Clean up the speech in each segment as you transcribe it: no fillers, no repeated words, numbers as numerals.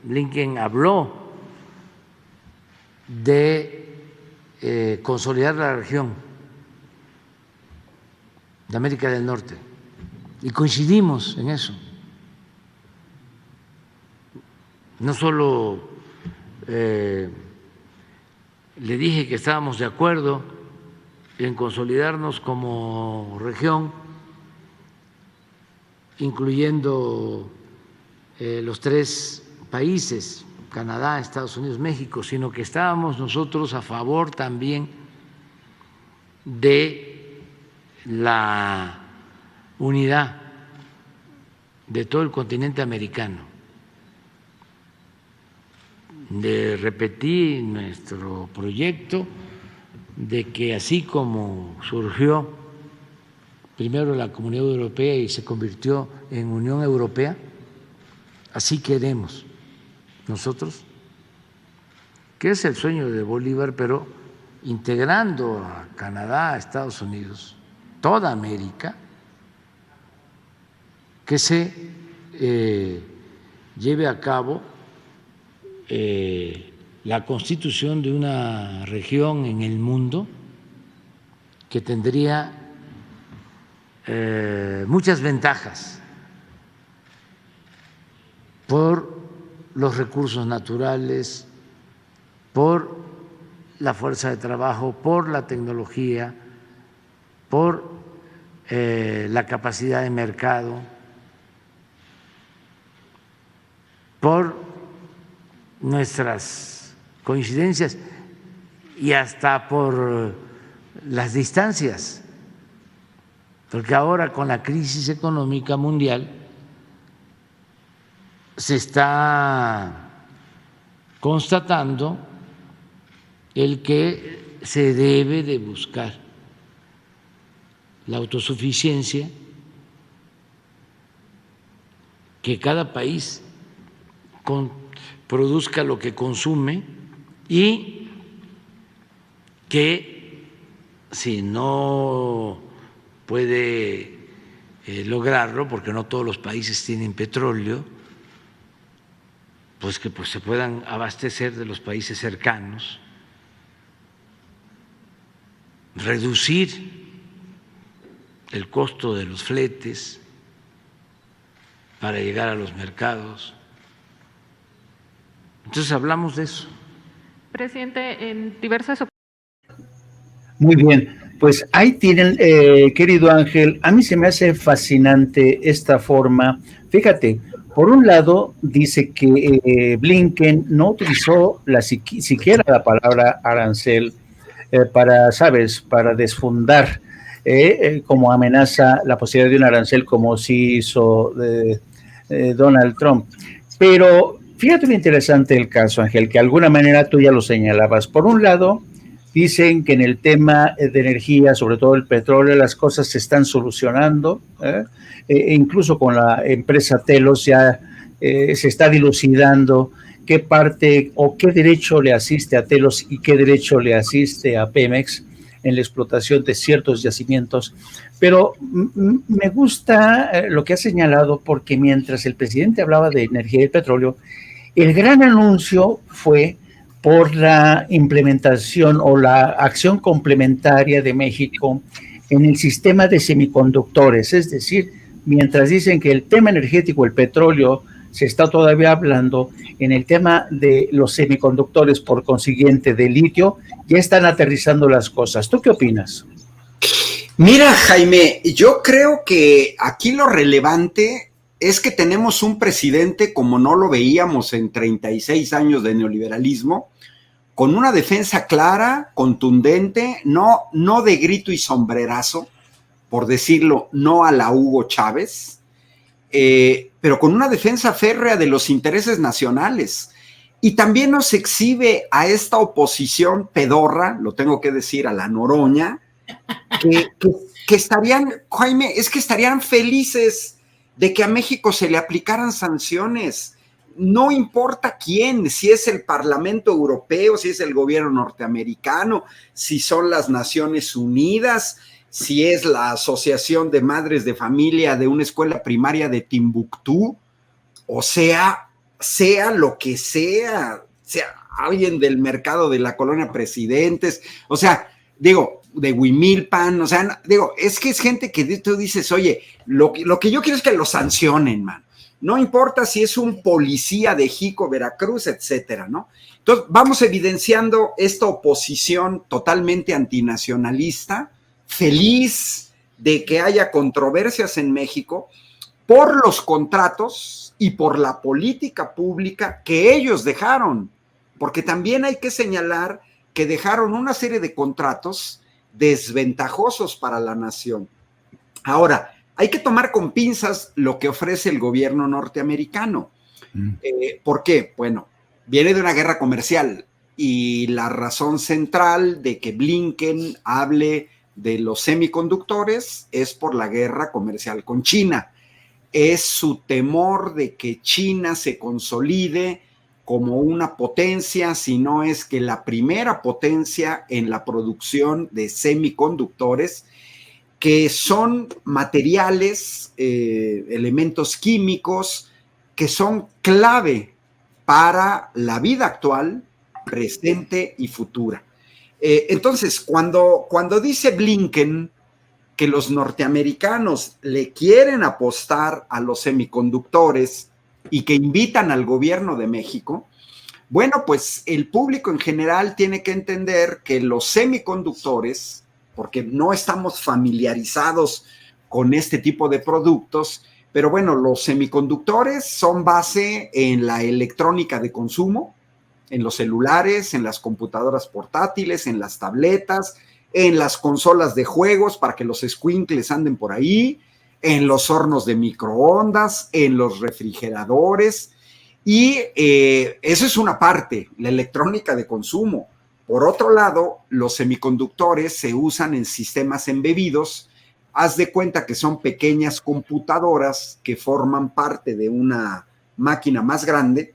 Blinken habló de consolidar la región de América del Norte y coincidimos en eso. No solo le dije que estábamos de acuerdo en consolidarnos como región, incluyendo los 3 países, Canadá, Estados Unidos, México, sino que estábamos nosotros a favor también de la unidad de todo el continente americano. Le repetí nuestro proyecto de que así como surgió primero la Comunidad Europea y se convirtió en Unión Europea, así queremos nosotros, que es el sueño de Bolívar, pero integrando a Canadá, a Estados Unidos, toda América, que se lleve a cabo la constitución de una región en el mundo que tendría muchas ventajas por los recursos naturales, por la fuerza de trabajo, por la tecnología, por la capacidad de mercado, por nuestras coincidencias y hasta por las distancias, porque ahora con la crisis económica mundial se está constatando el que se debe de buscar la autosuficiencia, que cada país produzca lo que consume y que si no puede lograrlo, porque no todos los países tienen petróleo, pues que se puedan abastecer de los países cercanos, reducir el costo de los fletes para llegar a los mercados. Entonces hablamos de eso. Presidente, en diversas Muy bien, pues ahí tienen, querido Ángel, a mí se me hace fascinante esta forma. Fíjate, por un lado dice que Blinken no utilizó siquiera la palabra arancel para, ¿sabes?, para desfundar como amenaza la posibilidad de un arancel como sí hizo Donald Trump. Pero fíjate lo interesante del caso, Ángel, que de alguna manera tú ya lo señalabas. Por un lado, dicen que en el tema de energía, sobre todo el petróleo, las cosas se están solucionando, incluso con la empresa Telos ya se está dilucidando qué parte o qué derecho le asiste a Telos y qué derecho le asiste a Pemex en la explotación de ciertos yacimientos. Pero me gusta lo que ha señalado, porque mientras el presidente hablaba de energía y petróleo, el gran anuncio fue por la implementación o la acción complementaria de México en el sistema de semiconductores. Es decir, mientras dicen que el tema energético, el petróleo, se está todavía hablando, en el tema de los semiconductores, por consiguiente de litio, ya están aterrizando las cosas. ¿Tú qué opinas? Mira, Jaime, yo creo que aquí lo relevante es que tenemos un presidente como no lo veíamos en 36 años de neoliberalismo, con una defensa clara, contundente, no de grito y sombrerazo, por decirlo, no a la Hugo Chávez, pero con una defensa férrea de los intereses nacionales. Y también nos exhibe a esta oposición pedorra, lo tengo que decir, a la Noroña, que estarían, Jaime, es que estarían felices de que a México se le aplicaran sanciones. No importa quién, si es el Parlamento Europeo, si es el gobierno norteamericano, si son las Naciones Unidas, si es la Asociación de Madres de Familia de una escuela primaria de Timbuktu, o sea, sea lo que sea alguien del mercado de la colonia Presidentes, o sea, digo, de Huimilpan, o sea, digo, es que es gente que tú dices, oye, lo que yo quiero es que lo sancionen, man. No importa si es un policía de Jico, Veracruz, etcétera, ¿no? Entonces, vamos evidenciando esta oposición totalmente antinacionalista, feliz de que haya controversias en México por los contratos y por la política pública que ellos dejaron, porque también hay que señalar que dejaron una serie de contratos desventajosos para la nación. Ahora, hay que tomar con pinzas lo que ofrece el gobierno norteamericano. ¿Por qué? Bueno, viene de una guerra comercial y la razón central de que Blinken hable de los semiconductores es por la guerra comercial con China. Es su temor de que China se consolide como una potencia, si no es que la primera potencia en la producción de semiconductores, que son materiales, elementos químicos que son clave para la vida actual, presente y futura. Entonces, cuando dice Blinken que los norteamericanos le quieren apostar a los semiconductores y que invitan al gobierno de México, bueno, pues el público en general tiene que entender que los semiconductores, porque no estamos familiarizados con este tipo de productos, pero bueno, los semiconductores son base en la electrónica de consumo, en los celulares, en las computadoras portátiles, en las tabletas, en las consolas de juegos para que los escuincles anden por ahí, en los hornos de microondas, en los refrigeradores, y eso es una parte, la electrónica de consumo. Por otro lado, los semiconductores se usan en sistemas embebidos. Haz de cuenta que son pequeñas computadoras que forman parte de una máquina más grande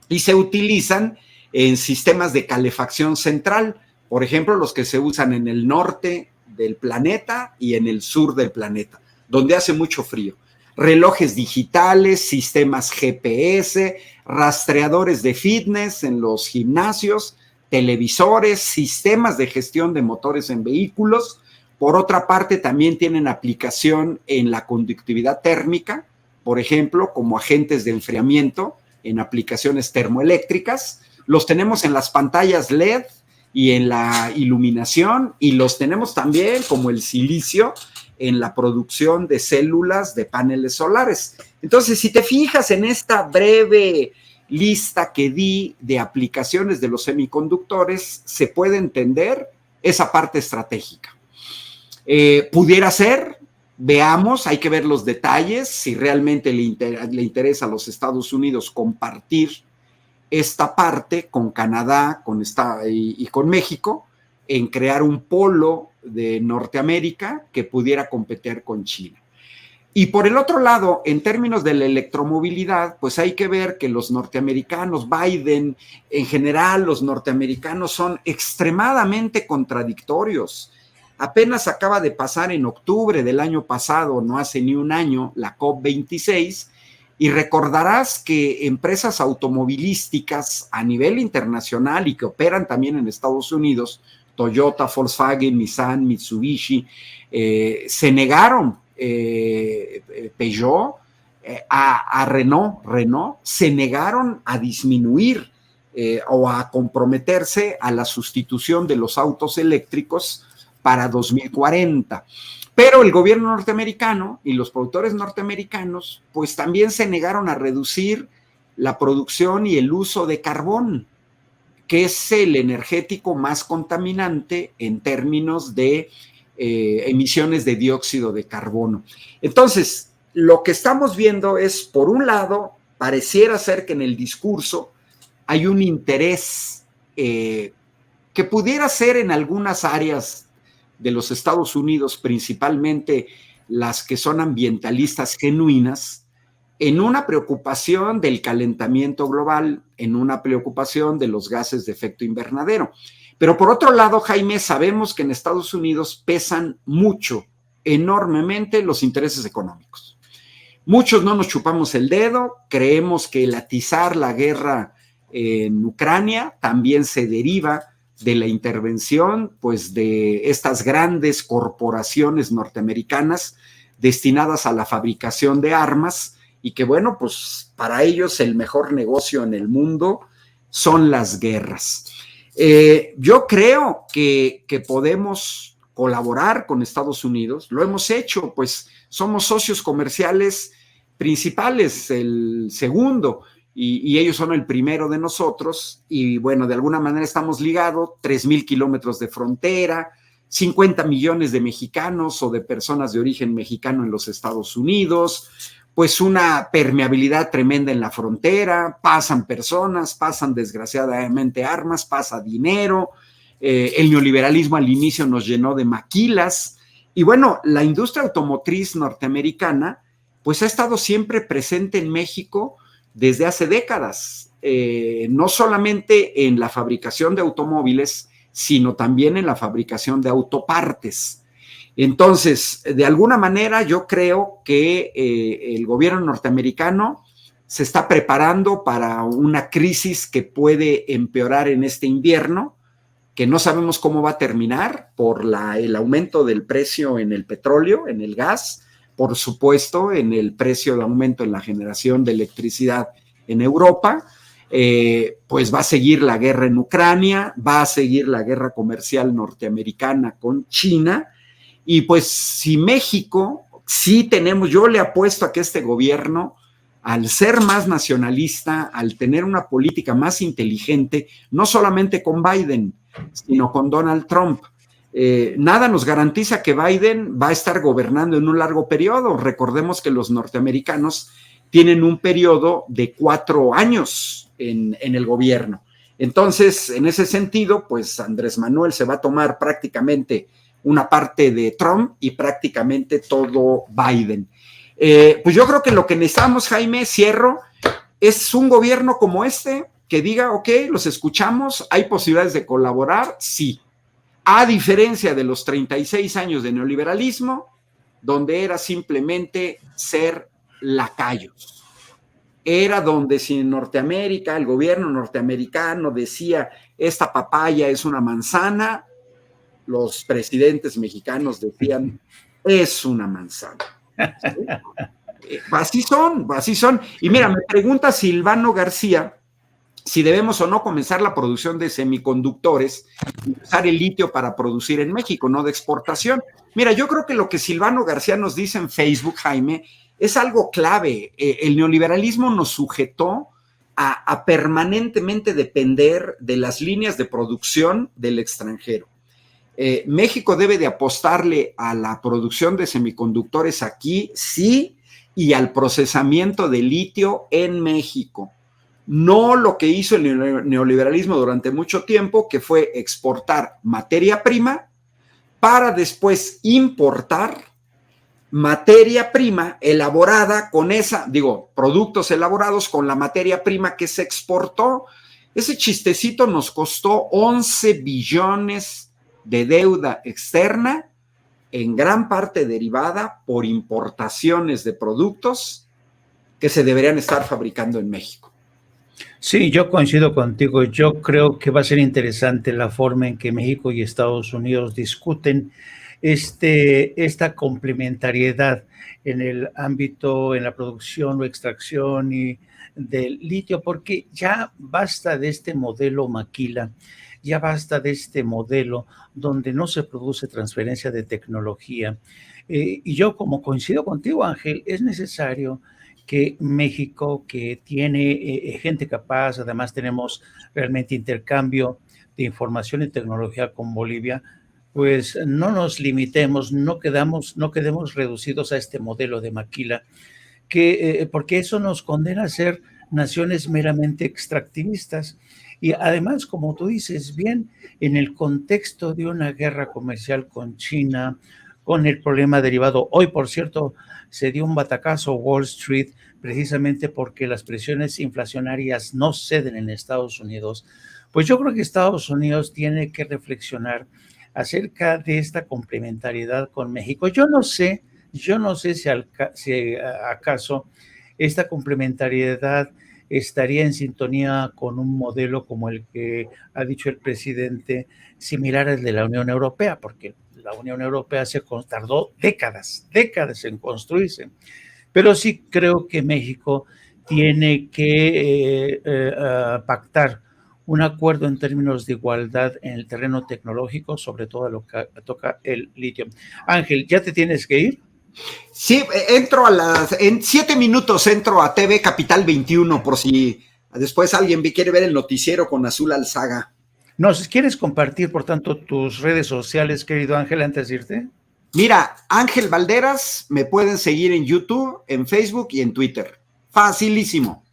y se utilizan en sistemas de calefacción central, por ejemplo, los que se usan en el norte del planeta y en el sur del planeta, donde hace mucho frío. Relojes digitales, sistemas GPS, rastreadores de fitness en los gimnasios, televisores, sistemas de gestión de motores en vehículos. Por otra parte, también tienen aplicación en la conductividad térmica, por ejemplo, como agentes de enfriamiento en aplicaciones termoeléctricas. Los tenemos en las pantallas LED y en la iluminación, y los tenemos también como el silicio en la producción de células de paneles solares. Entonces, si te fijas en esta breve lista que di de aplicaciones de los semiconductores, se puede entender esa parte estratégica. Pudiera ser, veamos, hay que ver los detalles, si realmente le interesa a los Estados Unidos compartir esta parte con Canadá y con México, en crear un polo de Norteamérica que pudiera competir con China. Y por el otro lado, en términos de la electromovilidad, pues hay que ver que los norteamericanos, Biden, en general, los norteamericanos son extremadamente contradictorios. Apenas acaba de pasar en octubre del año pasado, no hace ni un año, la COP26, y recordarás que empresas automovilísticas a nivel internacional y que operan también en Estados Unidos, Toyota, Volkswagen, Nissan, Mitsubishi, se negaron, Peugeot, a Renault, se negaron a disminuir o a comprometerse a la sustitución de los autos eléctricos para 2040. Pero el gobierno norteamericano y los productores norteamericanos pues también se negaron a reducir la producción y el uso de carbón, que es el energético más contaminante en términos de emisiones de dióxido de carbono. Entonces, lo que estamos viendo es, por un lado, pareciera ser que en el discurso hay un interés que pudiera ser en algunas áreas de los Estados Unidos, principalmente las que son ambientalistas genuinas, en una preocupación del calentamiento global, en una preocupación de los gases de efecto invernadero. Pero por otro lado, Jaime, sabemos que en Estados Unidos pesan mucho, enormemente, los intereses económicos. Muchos no nos chupamos el dedo, creemos que el atizar la guerra en Ucrania también se deriva de la intervención, pues, de estas grandes corporaciones norteamericanas destinadas a la fabricación de armas y que, bueno, pues para ellos el mejor negocio en el mundo son las guerras. Yo creo que podemos colaborar con Estados Unidos, lo hemos hecho, pues somos socios comerciales principales, el segundo, y ellos son el primero de nosotros, y bueno, de alguna manera estamos ligados, 3,000 kilómetros de frontera, 50 millones de mexicanos o de personas de origen mexicano en los Estados Unidos, pues una permeabilidad tremenda en la frontera, pasan personas, pasan desgraciadamente armas, pasa dinero, el neoliberalismo al inicio nos llenó de maquilas, y bueno, la industria automotriz norteamericana pues ha estado siempre presente en México desde hace décadas, no solamente en la fabricación de automóviles, sino también en la fabricación de autopartes. Entonces, de alguna manera yo creo que el gobierno norteamericano se está preparando para una crisis que puede empeorar en este invierno, que no sabemos cómo va a terminar por el aumento del precio en el petróleo, en el gas, por supuesto, en el precio de aumento en la generación de electricidad en Europa, pues va a seguir la guerra en Ucrania, va a seguir la guerra comercial norteamericana con China, y pues si México, sí tenemos, yo le apuesto a que este gobierno, al ser más nacionalista, al tener una política más inteligente, no solamente con Biden, sino con Donald Trump, nada nos garantiza que Biden va a estar gobernando en un largo periodo. Recordemos que los norteamericanos tienen un periodo de 4 años en el gobierno. Entonces, en ese sentido, pues Andrés Manuel se va a tomar prácticamente una parte de Trump y prácticamente todo Biden. Pues yo creo que lo que necesitamos, Jaime, cierro, es un gobierno como este que diga, ok, los escuchamos, hay posibilidades de colaborar, sí. A diferencia de los 36 años de neoliberalismo, donde era simplemente ser lacayos. Era donde si en Norteamérica, el gobierno norteamericano decía, esta papaya es una manzana, los presidentes mexicanos decían, es una manzana. ¿Sí? Así son, así son. Y mira, me pregunta Silvano García si debemos o no comenzar la producción de semiconductores y usar el litio para producir en México, no de exportación. Mira, yo creo que lo que Silvano García nos dice en Facebook, Jaime, es algo clave. El neoliberalismo nos sujetó a permanentemente depender de las líneas de producción del extranjero. México debe de apostarle a la producción de semiconductores aquí, sí, y al procesamiento de litio en México. No lo que hizo el neoliberalismo durante mucho tiempo, que fue exportar materia prima para después importar materia prima elaborada con productos elaborados con la materia prima que se exportó. Ese chistecito nos costó 11 billones de deuda externa, en gran parte derivada por importaciones de productos que se deberían estar fabricando en México. Sí, yo coincido contigo. Yo creo que va a ser interesante la forma en que México y Estados Unidos discuten esta complementariedad en el ámbito, en la producción o extracción y del litio, porque ya basta de este modelo maquila, ya basta de este modelo donde no se produce transferencia de tecnología. Y yo, como coincido contigo, Ángel, es necesario que México, que tiene gente capaz, además tenemos realmente intercambio de información y tecnología con Bolivia, pues no nos limitemos, no quedemos reducidos a este modelo de maquila, porque eso nos condena a ser naciones meramente extractivistas. Y además, como tú dices bien, en el contexto de una guerra comercial con China, con el problema derivado, hoy por cierto se dio un batacazo Wall Street precisamente porque las presiones inflacionarias no ceden en Estados Unidos, pues yo creo que Estados Unidos tiene que reflexionar acerca de esta complementariedad con México. Yo no sé Yo no sé si acaso esta complementariedad estaría en sintonía con un modelo como el que ha dicho el presidente, similar al de la Unión Europea, porque la Unión Europea tardó décadas en construirse. Pero sí creo que México tiene que pactar un acuerdo en términos de igualdad en el terreno tecnológico, sobre todo lo que toca el litio. Ángel, ¿ya te tienes que ir? Sí, en 7 minutos entro a TV Capital 21 por si después alguien quiere ver el noticiero con Azul Alzaga. ¿Nos quieres compartir, por tanto, tus redes sociales, querido Ángel, antes de irte? Mira, Ángel Valderas, me pueden seguir en YouTube, en Facebook y en Twitter. Facilísimo.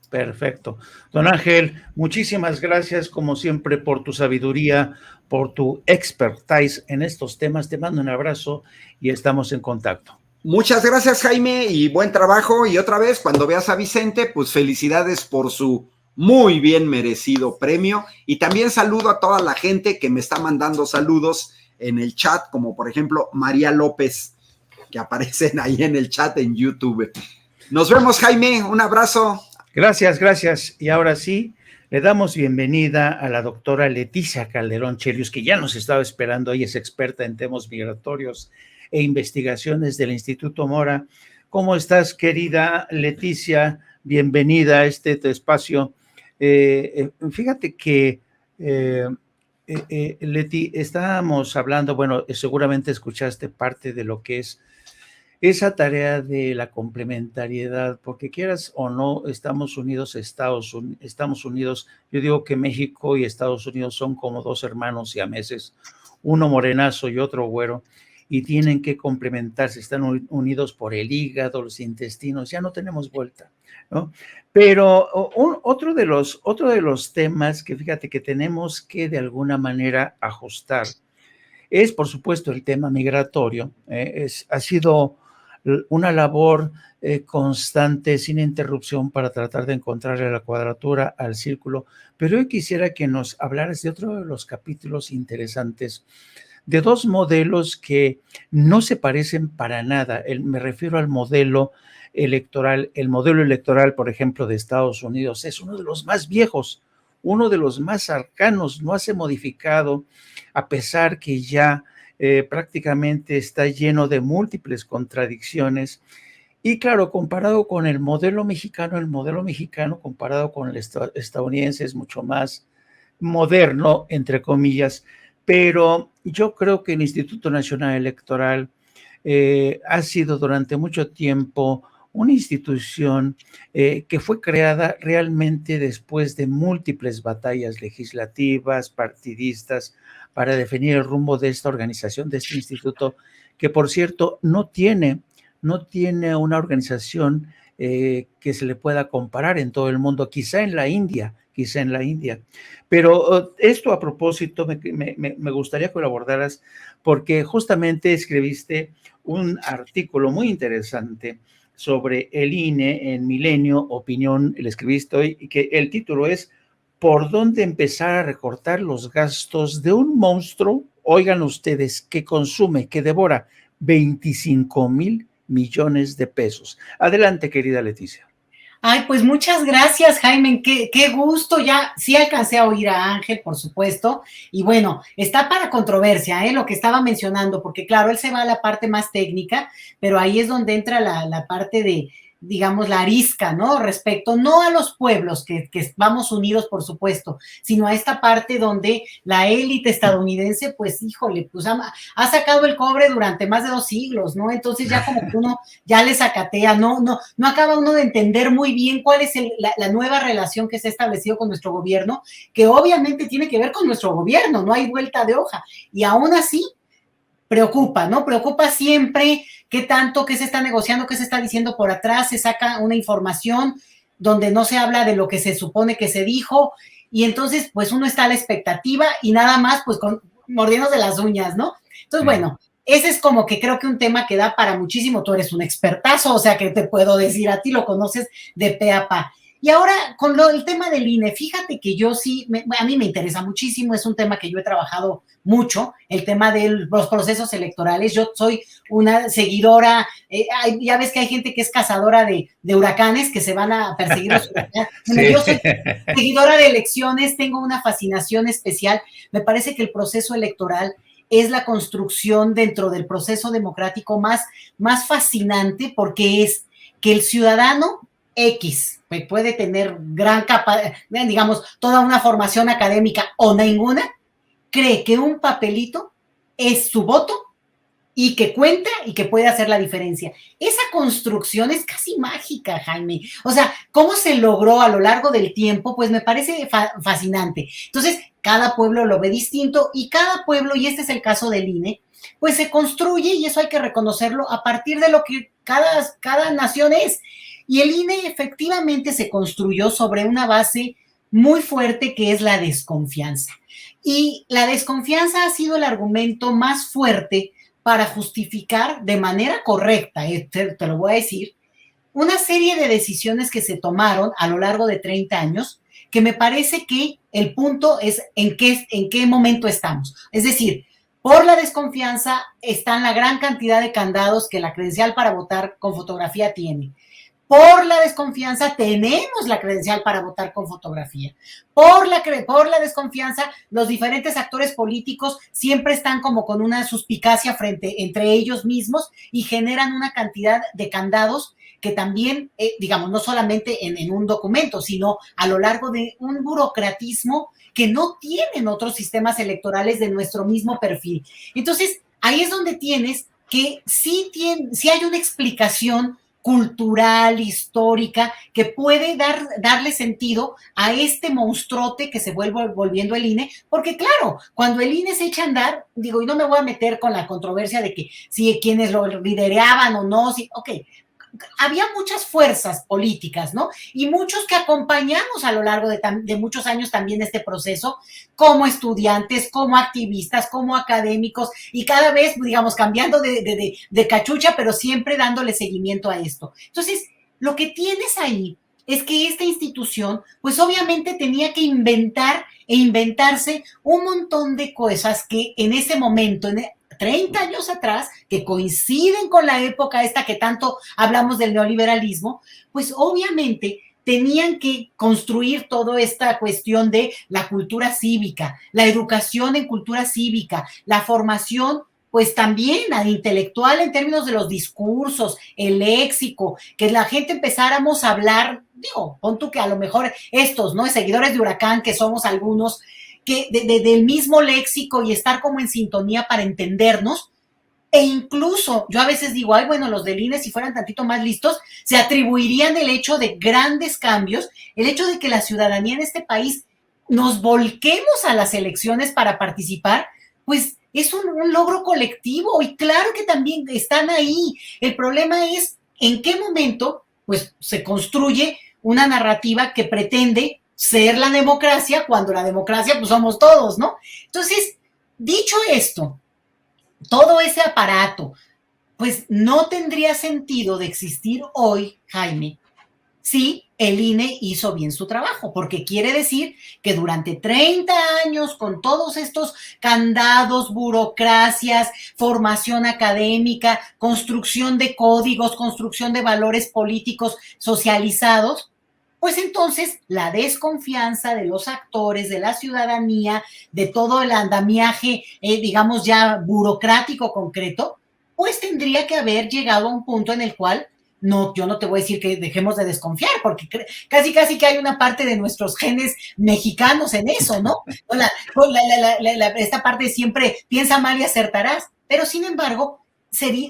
Perfecto. Don Ángel, muchísimas gracias, como siempre, por tu sabiduría, por tu expertise en estos temas. Te mando un abrazo y estamos en contacto. Muchas gracias, Jaime, y buen trabajo. Y otra vez, cuando veas a Vicente, pues felicidades por su muy bien merecido premio. Y también saludo a toda la gente que me está mandando saludos en el chat, como por ejemplo María López, que aparecen ahí en el chat en YouTube. Nos vemos, Jaime. Un abrazo. Gracias, gracias. Y ahora sí, le damos bienvenida a la doctora Leticia Calderón Chelius, que ya nos estaba esperando. Ella es experta en temas migratorios e investigaciones del Instituto Mora. ¿Cómo estás, querida Leticia? Bienvenida a tu espacio. Fíjate que, Leti, estábamos hablando, bueno, seguramente escuchaste parte de lo que es esa tarea de la complementariedad, porque quieras o no, estamos unidos, yo digo que México y Estados Unidos son como dos hermanos siameses, uno morenazo y otro güero, y tienen que complementarse, están unidos por el hígado, los intestinos, ya no tenemos vuelta, ¿no? Pero otro de los temas que fíjate que tenemos que de alguna manera ajustar es, por supuesto, el tema migratorio. Ha sido una labor constante, sin interrupción, para tratar de encontrarle la cuadratura al círculo, pero hoy quisiera que nos hablaras de otro de los capítulos interesantes, de dos modelos que no se parecen para nada. Me refiero al modelo electoral. El modelo electoral, por ejemplo, de Estados Unidos es uno de los más viejos, uno de los más arcanos, no se ha modificado, a pesar que ya prácticamente está lleno de múltiples contradicciones. Y claro, comparado con el modelo mexicano comparado con el estadounidense es mucho más moderno, entre comillas, pero yo creo que el Instituto Nacional Electoral ha sido durante mucho tiempo una institución que fue creada realmente después de múltiples batallas legislativas, partidistas, para definir el rumbo de esta organización, de este instituto, que por cierto no tiene una organización que se le pueda comparar en todo el mundo, quizá en la India. Pero esto a propósito, me gustaría que lo abordaras, porque justamente escribiste un artículo muy interesante sobre el INE en Milenio Opinión, le escribiste hoy, y que el título es ¿Por dónde empezar a recortar los gastos de un monstruo? Oigan ustedes, que consume, que devora 25,000 millones de pesos. Adelante, querida Leticia. Ay, pues muchas gracias, Jaime, qué gusto. Ya sí alcancé a oír a Ángel, por supuesto, y bueno, está para controversia, lo que estaba mencionando, porque claro, él se va a la parte más técnica, pero ahí es donde entra la parte de, digamos, la arisca, ¿no? Respecto, no a los pueblos, que vamos unidos, por supuesto, sino a esta parte donde la élite estadounidense, pues, híjole, pues ha sacado el cobre durante más de 2 siglos, ¿no? Entonces ya como que uno ya le sacatea, no acaba uno de entender muy bien cuál es la nueva relación que se ha establecido con nuestro gobierno, que obviamente tiene que ver con nuestro gobierno, no hay vuelta de hoja, y aún así preocupa, ¿no? Preocupa siempre qué tanto, qué se está negociando, qué se está diciendo por atrás, se saca una información donde no se habla de lo que se supone que se dijo, y entonces pues uno está a la expectativa y nada más pues mordiéndose las uñas, ¿no? Entonces, bueno, ese es como que creo que un tema que da para muchísimo. Tú eres un expertazo, o sea que te puedo decir, a ti lo conoces de pe a pa. Y ahora, con el tema del INE, fíjate que yo sí, a mí me interesa muchísimo, es un tema que yo he trabajado mucho, el tema de los procesos electorales. Yo soy una seguidora, ya ves que hay gente que es cazadora de huracanes, que se van a perseguir los huracanes. Bueno, sí. Yo soy seguidora de elecciones, tengo una fascinación especial. Me parece que el proceso electoral es la construcción dentro del proceso democrático más fascinante, porque es que el ciudadano X puede tener gran capacidad, digamos, toda una formación académica o ninguna, cree que un papelito es su voto y que cuenta y que puede hacer la diferencia. Esa construcción es casi mágica, Jaime. O sea, cómo se logró a lo largo del tiempo, pues me parece fascinante. Entonces, cada pueblo lo ve distinto y cada pueblo, y este es el caso del INE, pues se construye, y eso hay que reconocerlo, a partir de lo que cada nación es. Y el INE efectivamente se construyó sobre una base muy fuerte, que es la desconfianza. Y la desconfianza ha sido el argumento más fuerte para justificar de manera correcta, te lo voy a decir, una serie de decisiones que se tomaron a lo largo de 30 años, que me parece que el punto es en qué momento estamos. Es decir, por la desconfianza están la gran cantidad de candados que la credencial para votar con fotografía tiene. Por la desconfianza tenemos la credencial para votar con fotografía. Por la desconfianza, los diferentes actores políticos siempre están como con una suspicacia entre ellos mismos y generan una cantidad de candados que también, digamos, no solamente en un documento, sino a lo largo de un burocratismo que no tienen otros sistemas electorales de nuestro mismo perfil. Entonces, ahí es donde tienes que sí hay una explicación cultural, histórica, que puede darle sentido a este monstruote que se vuelve volviendo el INE, porque claro, cuando el INE se echa a andar, digo, y no me voy a meter con la controversia de que si quienes lo lideraban o no, ok, había muchas fuerzas políticas, ¿no? Y muchos que acompañamos a lo largo de muchos años también este proceso, como estudiantes, como activistas, como académicos, y cada vez, digamos, cambiando de cachucha, pero siempre dándole seguimiento a esto. Entonces, lo que tienes ahí es que esta institución, pues obviamente tenía que inventarse un montón de cosas que en ese momento, 30 años atrás, que coinciden con la época esta que tanto hablamos del neoliberalismo, pues obviamente tenían que construir toda esta cuestión de la cultura cívica, la educación en cultura cívica, la formación, pues también intelectual en términos de los discursos, el léxico, que la gente empezáramos a hablar, digo, pon tú que a lo mejor estos, ¿no? Seguidores de Huracán, que somos algunos, que del mismo léxico y estar como en sintonía para entendernos, e incluso yo a veces digo, ay, bueno, los del INE si fueran tantito más listos, se atribuirían el hecho de grandes cambios, el hecho de que la ciudadanía en este país nos volquemos a las elecciones para participar, pues es un logro colectivo, y claro que también están ahí. El problema es en qué momento pues se construye una narrativa que pretende ser la democracia, cuando la democracia pues somos todos, ¿no? Entonces, dicho esto, todo ese aparato pues no tendría sentido de existir hoy, Jaime, si el INE hizo bien su trabajo, porque quiere decir que durante 30 años, con todos estos candados, burocracias, formación académica, construcción de códigos, construcción de valores políticos socializados, pues entonces la desconfianza de los actores, de la ciudadanía, de todo el andamiaje, digamos ya burocrático concreto, pues tendría que haber llegado a un punto en el cual no, yo no te voy a decir que dejemos de desconfiar, porque casi que hay una parte de nuestros genes mexicanos en eso, ¿no? Esta parte siempre piensa mal y acertarás, pero sin embargo,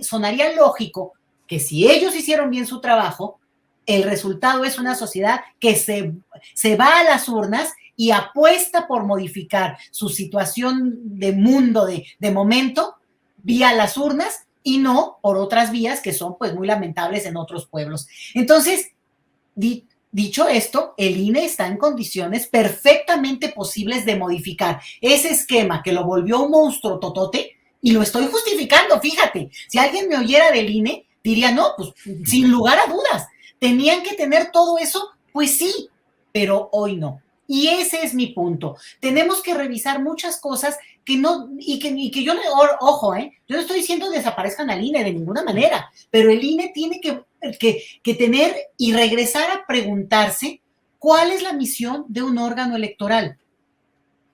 sonaría lógico que si ellos hicieron bien su trabajo, el resultado es una sociedad que se va a las urnas y apuesta por modificar su situación de mundo, de momento, vía las urnas, y no por otras vías que son pues muy lamentables en otros pueblos. Entonces, dicho esto, el INE está en condiciones perfectamente posibles de modificar ese esquema que lo volvió un monstruo totote, y lo estoy justificando, fíjate, si alguien me oyera del INE, diría, no, pues sin lugar a dudas, tenían que tener todo eso Pues sí, pero hoy no. Y ese es mi punto. Tenemos que revisar muchas cosas que no, y que yo, ojo, yo no estoy diciendo desaparezcan al INE de ninguna manera, pero el INE tiene que tener y regresar a preguntarse cuál es la misión de un órgano electoral.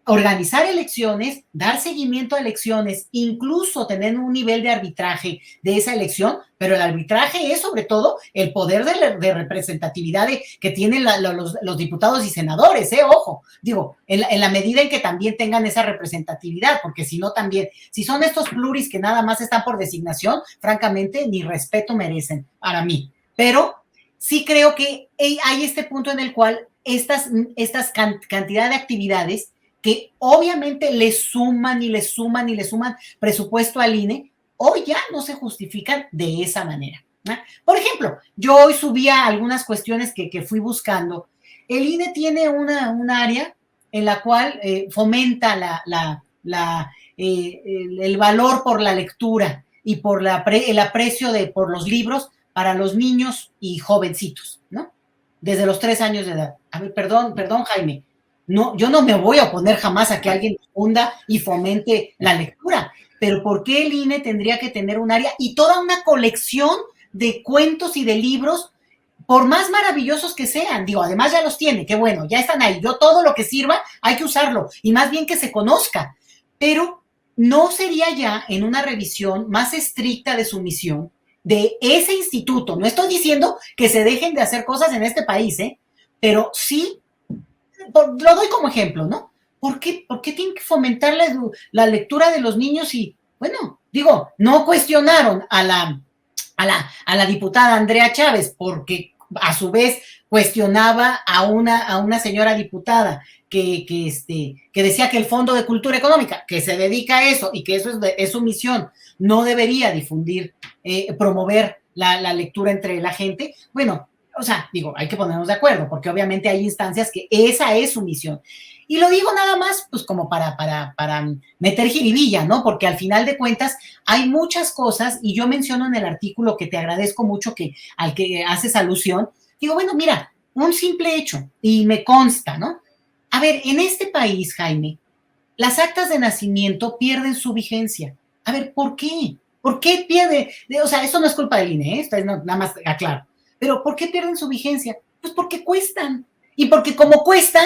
Organizar elecciones, dar seguimiento a elecciones, incluso tener un nivel de arbitraje de esa elección, pero el arbitraje es sobre todo el poder de representatividad que tienen los diputados y senadores, ojo, digo, en la medida en que también tengan esa representatividad, porque si no también, si son estos pluris que nada más están por designación, francamente ni respeto merecen para mí, pero sí creo que hay este punto en el cual estas cantidad de actividades que obviamente le suman presupuesto al INE, hoy ya no se justifican de esa manera, ¿no? Por ejemplo, yo hoy subía algunas cuestiones que fui buscando. El INE tiene un área en la cual fomenta el valor por la lectura y por el aprecio por los libros para los niños y jovencitos, ¿no? Desde los 3 años de edad. A ver, perdón, Jaime. No, yo no me voy a oponer jamás a que alguien difunda y fomente la lectura, pero ¿por qué el INE tendría que tener un área y toda una colección de cuentos y de libros, por más maravillosos que sean? Digo, además ya los tiene, qué bueno, ya están ahí. Yo todo lo que sirva hay que usarlo y más bien que se conozca, pero no sería ya en una revisión más estricta de su misión de ese instituto. No estoy diciendo que se dejen de hacer cosas en este país, pero sí. Lo doy como ejemplo, ¿no? ¿Por qué tienen que fomentar la lectura de los niños? Y, bueno, digo, no cuestionaron a la diputada Andrea Chávez, porque a su vez cuestionaba a una señora diputada que decía que el Fondo de Cultura Económica, que se dedica a eso y que eso es su misión, no debería difundir, promover la lectura entre la gente. Bueno, o sea, digo, hay que ponernos de acuerdo, porque obviamente hay instancias que esa es su misión. Y lo digo nada más, pues como para meter jiribilla, ¿no? Porque al final de cuentas hay muchas cosas, y yo menciono en el artículo que te agradezco mucho al que haces alusión, digo, bueno, mira, un simple hecho, y me consta, ¿no? A ver, en este país, Jaime, las actas de nacimiento pierden su vigencia. A ver, ¿por qué? ¿Por qué pierde? O sea, eso no es culpa del INE, esto es nada más aclaro. ¿Pero por qué pierden su vigencia? Pues porque cuestan. Y porque como cuestan,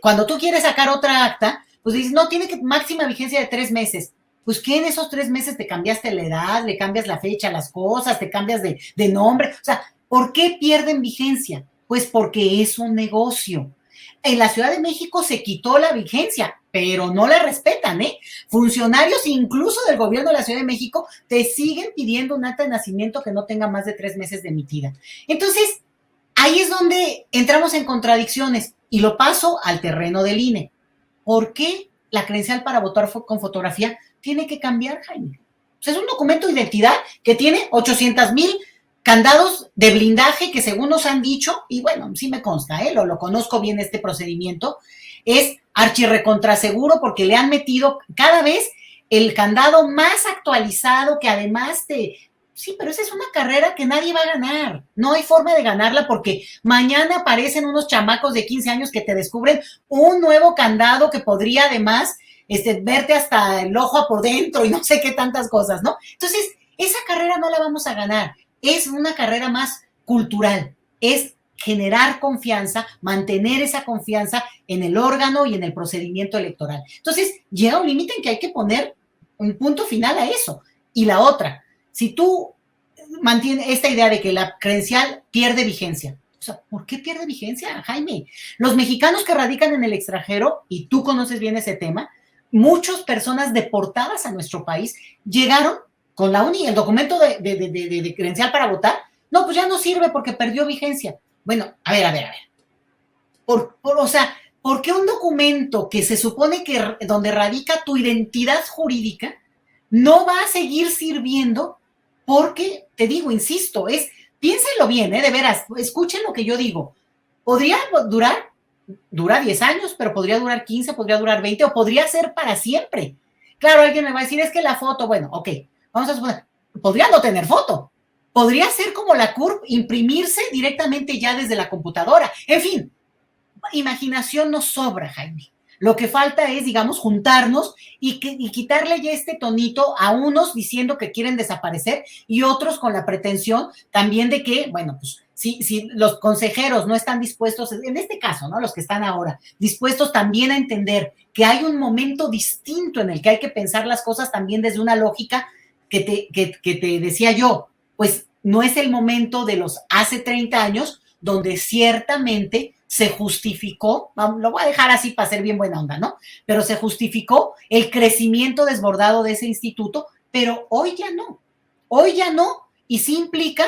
cuando tú quieres sacar otra acta, pues dices, no, tiene máxima vigencia de 3 meses. Pues que en esos 3 meses te cambiaste la edad, le cambias la fecha, las cosas, te cambias de nombre. O sea, ¿por qué pierden vigencia? Pues porque es un negocio. En la Ciudad de México se quitó la vigencia, pero no la respetan, Funcionarios incluso del gobierno de la Ciudad de México te siguen pidiendo un acta de nacimiento que no tenga más de 3 meses de emitida. Entonces, ahí es donde entramos en contradicciones y lo paso al terreno del INE. ¿Por qué la credencial para votar con fotografía tiene que cambiar, Jaime? O sea, es un documento de identidad que tiene 800,000 candados de blindaje que según nos han dicho, y bueno, sí me consta, lo conozco bien este procedimiento, es archirrecontraseguro porque le han metido cada vez el candado más actualizado que además sí, pero esa es una carrera que nadie va a ganar, no hay forma de ganarla porque mañana aparecen unos chamacos de 15 años que te descubren un nuevo candado que podría además verte hasta el ojo por dentro y no sé qué tantas cosas, ¿no? Entonces, esa carrera no la vamos a ganar. Es una carrera más cultural, es generar confianza, mantener esa confianza en el órgano y en el procedimiento electoral. Entonces, llega un límite en que hay que poner un punto final a eso. Y la otra, si tú mantienes esta idea de que la credencial pierde vigencia, o sea, ¿por qué pierde vigencia, Jaime? Los mexicanos que radican en el extranjero, y tú conoces bien ese tema, muchas personas deportadas a nuestro país llegaron con la UNI, el documento de credencial para votar, no, pues ya no sirve porque perdió vigencia. Bueno, a ver. O sea, ¿por qué un documento que se supone que donde radica tu identidad jurídica no va a seguir sirviendo? Porque, te digo, insisto, piénsenlo bien, de veras, escuchen lo que yo digo. Podría dura 10 años, pero podría durar 15, podría durar 20, o podría ser para siempre. Claro, alguien me va a decir, es que la foto, bueno, ok, vamos a suponer, podría no tener foto, podría ser como la CURP, imprimirse directamente ya desde la computadora. En fin, imaginación nos sobra, Jaime. Lo que falta es, digamos, juntarnos y quitarle ya este tonito a unos diciendo que quieren desaparecer y otros con la pretensión también de que, bueno, pues si los consejeros no están dispuestos, en este caso, ¿no? Los que están ahora, dispuestos también a entender que hay un momento distinto en el que hay que pensar las cosas también desde una lógica que te decía yo, pues no es el momento de los hace 30 años donde ciertamente se justificó, lo voy a dejar así para ser bien buena onda, ¿no? Pero se justificó el crecimiento desbordado de ese instituto, pero hoy ya no, y sí implica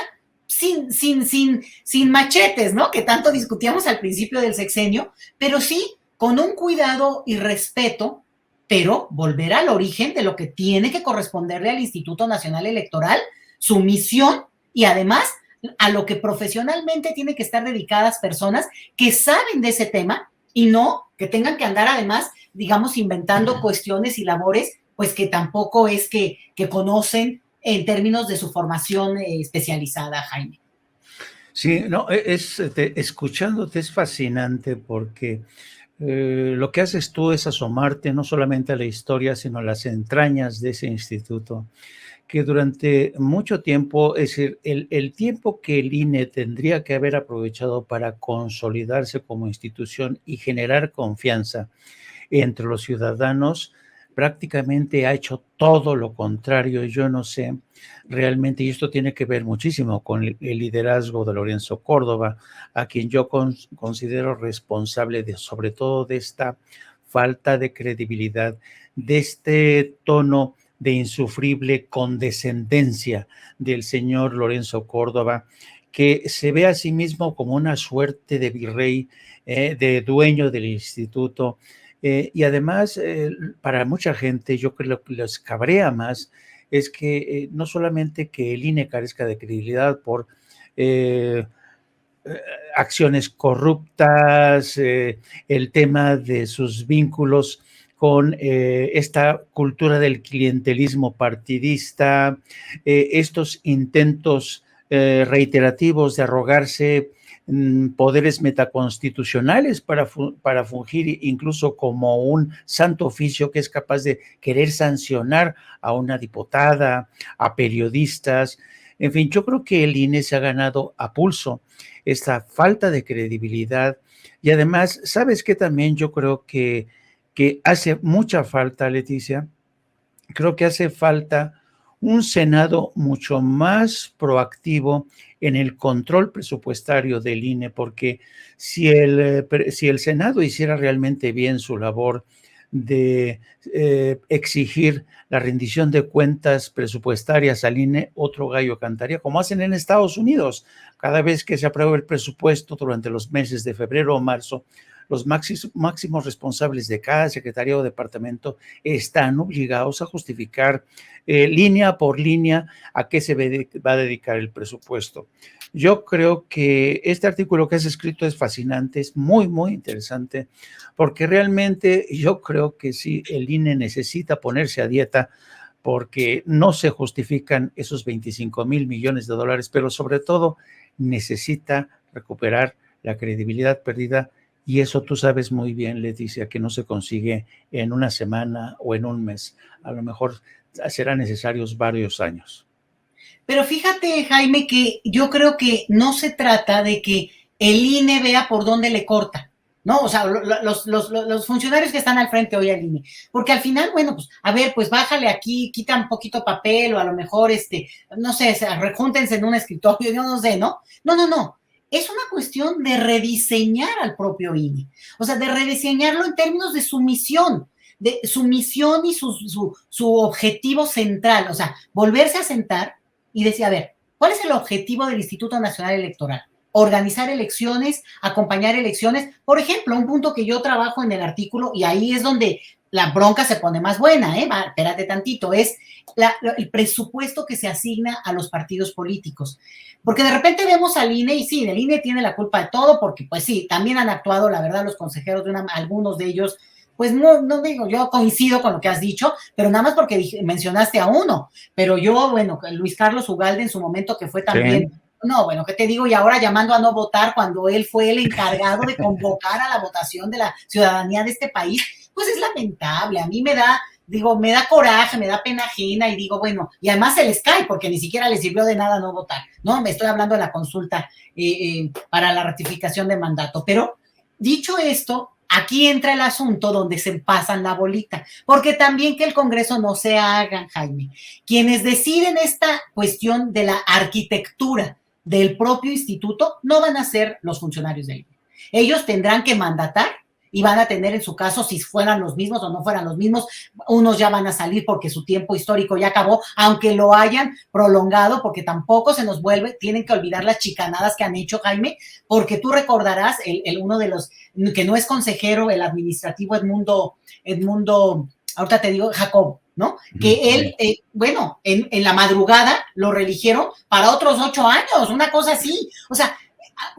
sin machetes, ¿no? Que tanto discutíamos al principio del sexenio, pero sí con un cuidado y respeto, pero volver al origen de lo que tiene que corresponderle al Instituto Nacional Electoral, su misión y además a lo que profesionalmente tienen que estar dedicadas personas que saben de ese tema y no que tengan que andar además, digamos, inventando cuestiones y labores, pues que tampoco es que conocen en términos de su formación especializada, Jaime. Sí, no, escuchándote es fascinante porque lo que haces tú es asomarte no solamente a la historia, sino a las entrañas de ese instituto, que durante mucho tiempo, es decir, el tiempo que el INE tendría que haber aprovechado para consolidarse como institución y generar confianza entre los ciudadanos, prácticamente ha hecho todo lo contrario. Yo no sé realmente, y esto tiene que ver muchísimo con el liderazgo de Lorenzo Córdoba, a quien yo considero responsable sobre todo de esta falta de credibilidad, de este tono de insufrible condescendencia del señor Lorenzo Córdoba, que se ve a sí mismo como una suerte de virrey, de dueño del instituto, y además para mucha gente yo creo que les cabrea más es que no solamente que el INE carezca de credibilidad por acciones corruptas, el tema de sus vínculos con esta cultura del clientelismo partidista, estos intentos reiterativos de arrogarse poderes metaconstitucionales para fungir incluso como un santo oficio que es capaz de querer sancionar a una diputada, a periodistas. En fin, yo creo que el INE se ha ganado a pulso esta falta de credibilidad y además, ¿sabes qué? También yo creo que hace mucha falta, Leticia, creo que hace falta un Senado mucho más proactivo en el control presupuestario del INE, porque si el Senado hiciera realmente bien su labor de exigir la rendición de cuentas presupuestarias al INE, otro gallo cantaría, como hacen en Estados Unidos. Cada vez que se aprueba el presupuesto durante los meses de febrero o marzo, los máximos responsables de cada secretaría o departamento están obligados a justificar línea por línea a qué se va a dedicar el presupuesto. Yo creo que este artículo que has escrito es fascinante, es muy, muy interesante, porque realmente yo creo que sí, el INE necesita ponerse a dieta porque no se justifican esos 25 mil millones de dólares, pero sobre todo necesita recuperar la credibilidad perdida. Y eso tú sabes muy bien, Leticia, que no se consigue en una semana o en un mes. A lo mejor serán necesarios varios años. Pero fíjate, Jaime, que yo creo que no se trata de que el INE vea por dónde le corta, ¿no? O sea, los funcionarios que están al frente hoy al INE. Porque al final, bueno, pues, a ver, pues bájale aquí, quita un poquito papel o a lo mejor, no sé, rejúntense en un escritorio, yo no sé, ¿no? No. Es una cuestión de rediseñar al propio INE, o sea, de rediseñarlo en términos de su misión y su objetivo central, o sea, volverse a sentar y decir, a ver, ¿cuál es el objetivo del Instituto Nacional Electoral? Organizar elecciones, acompañar elecciones. Por ejemplo, un punto que yo trabajo en el artículo, y ahí es donde la bronca se pone más buena, espérate tantito, es el presupuesto que se asigna a los partidos políticos. Porque de repente vemos al INE, y sí, el INE tiene la culpa de todo, porque pues sí, también han actuado, la verdad, los consejeros algunos de ellos pues no digo, yo coincido con lo que has dicho, pero nada más porque mencionaste a uno, pero yo, bueno, Luis Carlos Ugalde en su momento que fue también, sí. No, bueno, ¿qué te digo? Y ahora llamando a no votar cuando él fue el encargado de convocar a la votación de la ciudadanía de este país, pues es lamentable, a mí me da coraje, me da pena ajena y digo, bueno, y además se les cae porque ni siquiera les sirvió de nada no votar, ¿no? Me estoy hablando de la consulta para la ratificación de mandato, pero dicho esto, aquí entra el asunto donde se pasan la bolita, porque también que el Congreso no se hagan, Jaime. Quienes deciden esta cuestión de la arquitectura del propio instituto no van a ser los funcionarios del INE. Ellos tendrán que mandatar y van a tener en su caso, si fueran los mismos o no fueran los mismos, unos ya van a salir porque su tiempo histórico ya acabó, aunque lo hayan prolongado, porque tampoco se nos vuelve, tienen que olvidar las chicanadas que han hecho, Jaime, porque tú recordarás, uno de los, que no es consejero, el administrativo Edmundo, ahorita te digo, Jacob, ¿no? Que él, bueno, en la madrugada lo reeligieron para otros 8 años, una cosa así, o sea,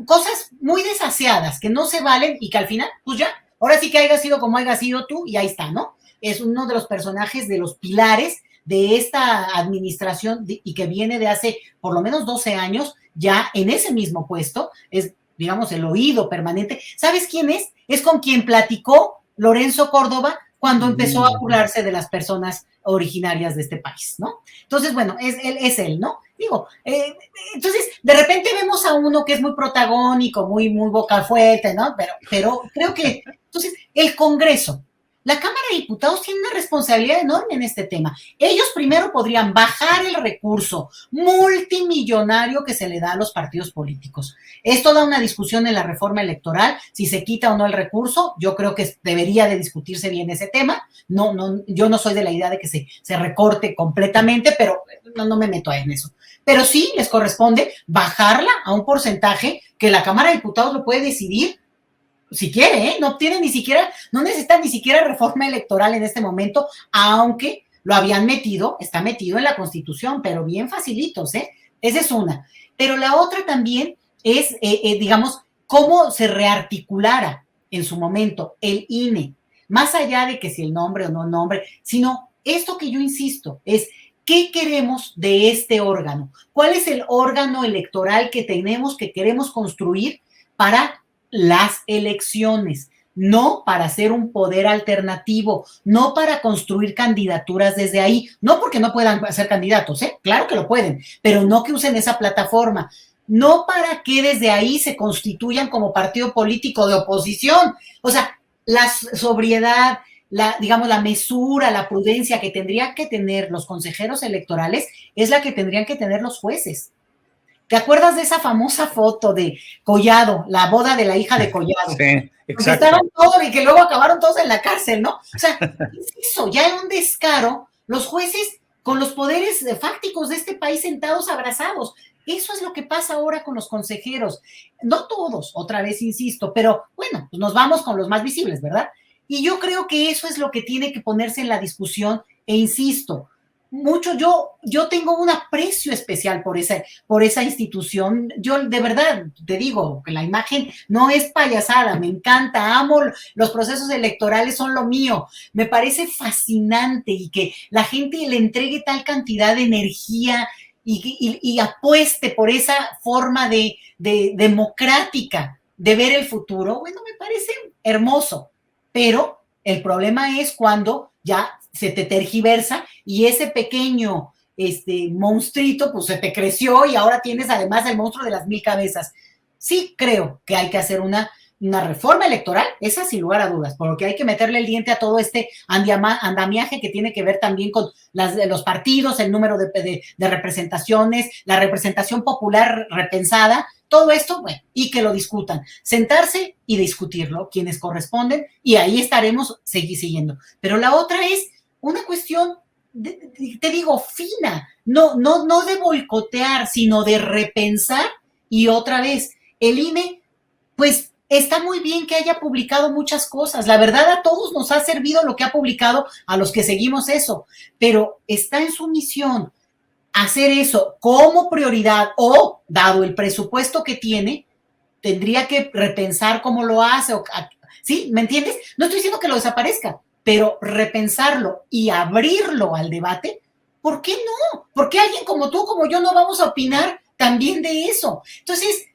cosas muy desaseadas que no se valen y que al final, pues ya, ahora sí que haya sido como haya sido tú y ahí está, ¿no? Es uno de los personajes, de los pilares de esta administración y que viene de hace por lo menos 12 años ya en ese mismo puesto, es, digamos, el oído permanente. ¿Sabes quién es? Es con quien platicó Lorenzo Córdoba cuando empezó a burlarse de las personas originarias de este país, ¿no? Entonces, bueno, es él, ¿no? Digo, entonces, de repente vemos a uno que es muy protagónico, muy boca fuerte, ¿no? Pero creo que, entonces, el Congreso, la Cámara de Diputados tiene una responsabilidad enorme en este tema. Ellos primero podrían bajar el recurso multimillonario que se le da a los partidos políticos. Esto da una discusión en la reforma electoral, si se quita o no el recurso. Yo creo que debería de discutirse bien ese tema. Yo no soy de la idea de que se recorte completamente, pero no me meto en eso. Pero sí les corresponde bajarla a un porcentaje que la Cámara de Diputados lo puede decidir si quiere, no necesita ni siquiera reforma electoral en este momento, aunque lo habían está metido en la Constitución, pero bien facilitos, esa es una. Pero la otra también es, digamos, cómo se rearticulara en su momento el INE, más allá de que si el nombre o no nombre, sino esto que yo insisto, es ¿qué queremos de este órgano? ¿Cuál es el órgano electoral que queremos construir para las elecciones? No para ser un poder alternativo, no para construir candidaturas desde ahí, no porque no puedan ser candidatos, claro que lo pueden, pero no que usen esa plataforma, no para que desde ahí se constituyan como partido político de oposición. O sea, la sobriedad, digamos, la mesura, la prudencia que tendrían que tener los consejeros electorales es la que tendrían que tener los jueces. ¿Te acuerdas de esa famosa foto de Collado, la boda de la hija de Collado? Sí, exacto. Que estaban todos y que luego acabaron todos en la cárcel, ¿no? O sea, eso ya era un descaro, los jueces con los poderes fácticos de este país sentados abrazados. Eso es lo que pasa ahora con los consejeros. No todos, otra vez insisto, pero bueno, pues nos vamos con los más visibles, ¿verdad? Y yo creo que eso es lo que tiene que ponerse en la discusión e insisto, mucho, yo tengo un aprecio especial por esa institución. Yo de verdad te digo que la imagen no es payasada, me encanta, amo los procesos electorales, son lo mío, me parece fascinante y que la gente le entregue tal cantidad de energía y apueste por esa forma de democrática de ver el futuro. Bueno, me parece hermoso, pero el problema es cuando ya se te tergiversa y ese pequeño monstruito pues se te creció y ahora tienes además el monstruo de las 1000 cabezas. Sí creo que hay que hacer una reforma electoral, esa sin lugar a dudas, porque hay que meterle el diente a todo este andamiaje que tiene que ver también con los partidos, el número de representaciones, la representación popular repensada, todo esto, bueno, y que lo discutan, sentarse y discutirlo, quienes corresponden, y ahí estaremos siguiendo. Pero la otra es una cuestión, te digo, fina, no de boicotear, sino de repensar, y otra vez, el INE, pues, está muy bien que haya publicado muchas cosas. La verdad, a todos nos ha servido lo que ha publicado, a los que seguimos eso, pero está en su misión hacer eso como prioridad o, dado el presupuesto que tiene, tendría que repensar cómo lo hace o ¿sí? ¿Me entiendes? No estoy diciendo que lo desaparezca, pero repensarlo y abrirlo al debate, ¿por qué no? ¿Por qué alguien como tú, como yo, no vamos a opinar también de eso? Entonces,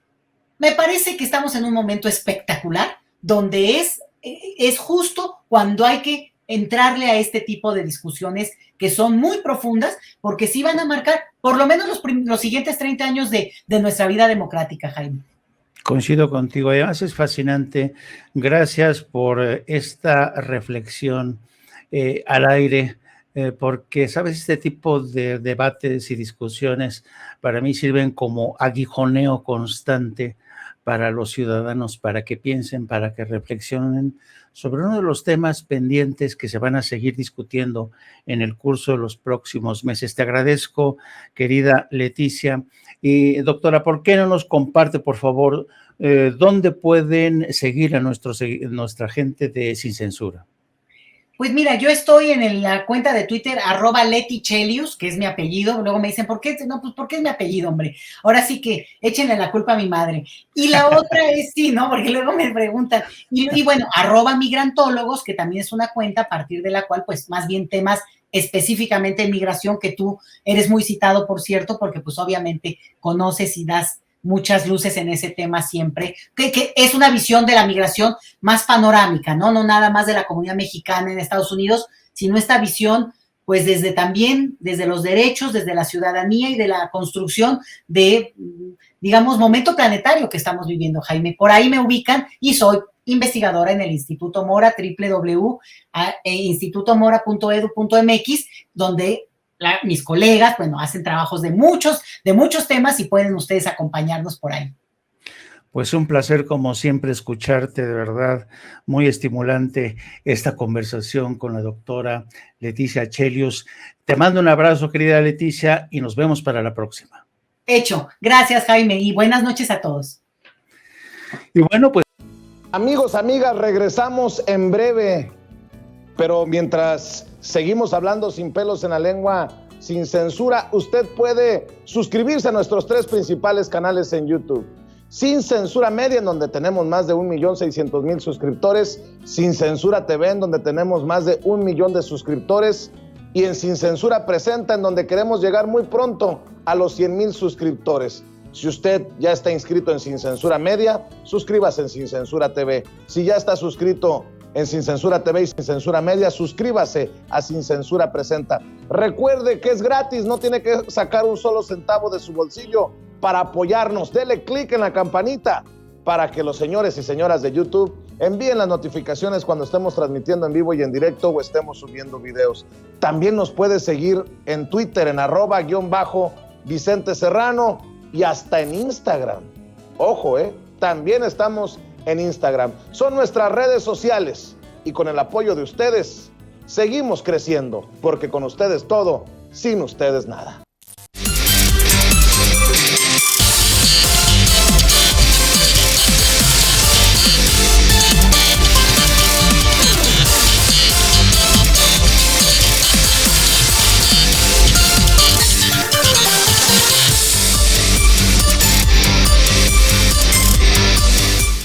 me parece que estamos en un momento espectacular donde es justo cuando hay que entrarle a este tipo de discusiones que son muy profundas, porque sí van a marcar por lo menos los siguientes 30 años de nuestra vida democrática, Jaime. Coincido contigo, además es fascinante. Gracias por esta reflexión al aire, porque, sabes, este tipo de debates y discusiones para mí sirven como aguijoneo constante para los ciudadanos, para que piensen, para que reflexionen sobre uno de los temas pendientes que se van a seguir discutiendo en el curso de los próximos meses. Te agradezco, querida Leticia. Y, doctora, ¿por qué no nos comparte, por favor, dónde pueden seguir a nuestra gente de Sin Censura? Pues mira, yo estoy en la cuenta de Twitter, @LetiChelius, que es mi apellido. Luego me dicen, ¿por qué? No, pues porque es mi apellido, hombre. Ahora sí que échenle la culpa a mi madre. Y la otra es, sí, ¿no? Porque luego me preguntan. Y bueno, @migrantólogos, que también es una cuenta a partir de la cual, pues, más bien temas específicamente de migración, que tú eres muy citado, por cierto, porque pues obviamente conoces y das muchas luces en ese tema siempre, que es una visión de la migración más panorámica, ¿no? No nada más de la comunidad mexicana en Estados Unidos, sino esta visión, pues desde los derechos, desde la ciudadanía y de la construcción de, digamos, momento planetario que estamos viviendo, Jaime. Por ahí me ubican y soy investigadora en el Instituto Mora, www.institutomora.edu.mx, donde mis colegas, bueno, hacen trabajos de muchos temas y pueden ustedes acompañarnos por ahí. Pues un placer, como siempre, escucharte, de verdad, muy estimulante esta conversación con la doctora Leticia Chelius. Te mando un abrazo, querida Leticia, y nos vemos para la próxima. Hecho. Gracias, Jaime, y buenas noches a todos. Y bueno, pues... Amigos, amigas, regresamos en breve, pero mientras seguimos hablando sin pelos en la lengua, sin censura, usted puede suscribirse a nuestros 3 principales canales en YouTube. Sin Censura Media, en donde tenemos más de 1,600,000 suscriptores, Sin Censura TV, en donde tenemos más de 1 millón de suscriptores, y en Sin Censura Presenta, en donde queremos llegar muy pronto a los 100,000 suscriptores. Si usted ya está inscrito en Sin Censura Media, suscríbase en Sin Censura TV. Si ya está suscrito en Sin Censura TV y Sin Censura Media, suscríbase a Sin Censura Presenta. Recuerde que es gratis, no tiene que sacar un solo centavo de su bolsillo para apoyarnos. Dele clic en la campanita para que los señores y señoras de YouTube envíen las notificaciones cuando estemos transmitiendo en vivo y en directo o estemos subiendo videos. También nos puede seguir en Twitter en @_Vicente Serrano y hasta en Instagram. Ojo, también estamos en Instagram. Son nuestras redes sociales y con el apoyo de ustedes seguimos creciendo, porque con ustedes todo, sin ustedes nada.